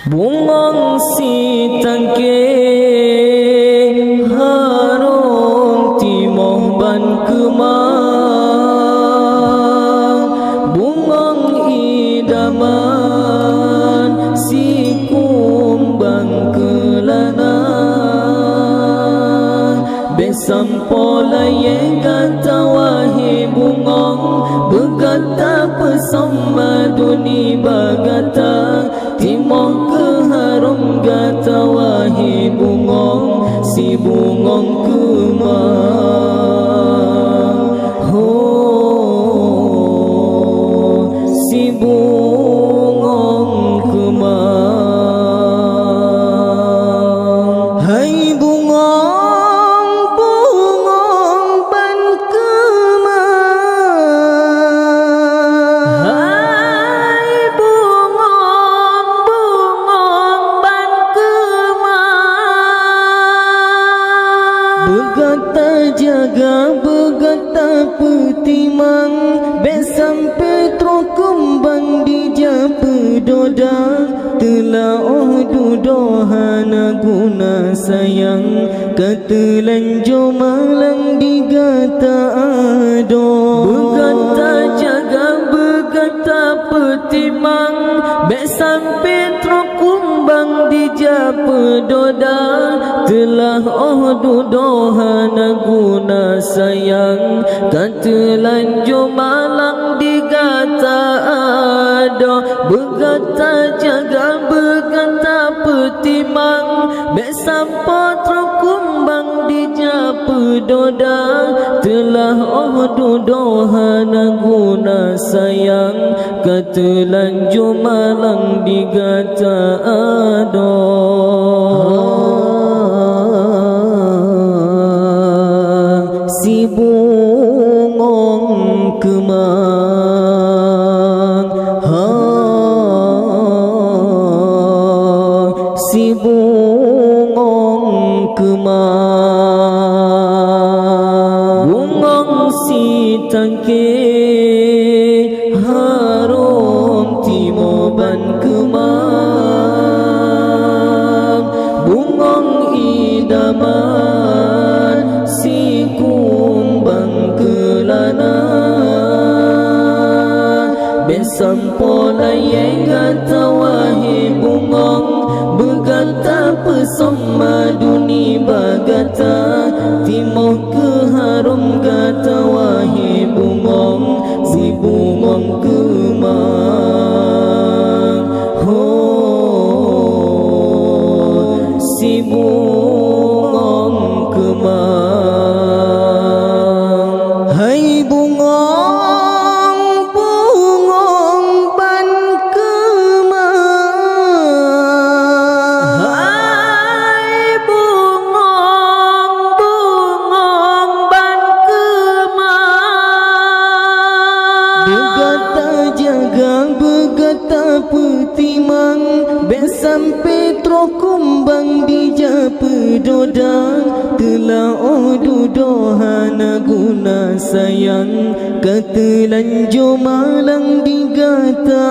Bungong si tangke harum timoh ban kemang, bungong idaman si kumbang kelana, besam pola yang kata wahi bungong, berkata pesama duni bagata, timoh keharum gata wahi bungong, si bungong kemang. Oh, si bungong kemang. Hai bungong, bungong ban kemang. Hai bungong, bungong ban kemang. Berkata jaga, berkata petimang, besam petro kembang di japa doda, telah dudohana guna sayang, ketelan jomalang digata ado. Berkata jaga, berkata petimang, besam petro kumbang di japa doda, telah dudohana guna sayang, ketelan jomalang digata ado. Berkata jaga, berkata petimang, besam potro kumbang di japa doda, telah dudohana guna sayang, ketelan jomalang digata ado. Si bungong kemang, si bungong kemang. Bungong si tangke harum timo ban kemang, bungong idaman si kumbang kelana, besam pola yang kata wahi bungong, berkata pesama duni bagata, timoh keharum kata wahi bungong, si bungong kemang. Oh, si bungong kemang. Hai bungong, bungong ban kemang. Hai bungong, bungong ban kemang. Berkata jaga, berkata petimang, besam petro kumbang di japa doda, telah dudohana guna sayang, ketelan jomalang digata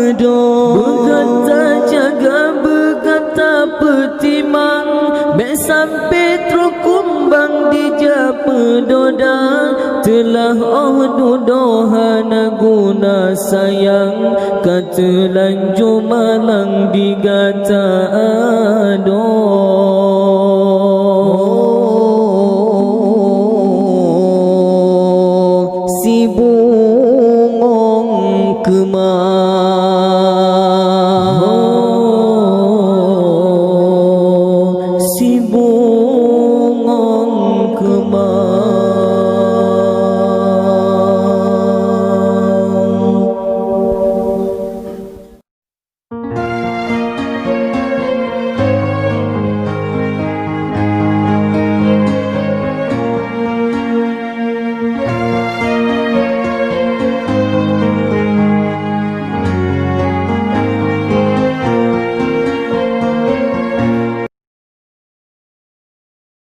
ado. Berkata jaga, berkata petimang, besam petro kumbang di japa doda, telah dudohana guna sayang, ketelan jomalang digata ado. Si bungong kemang.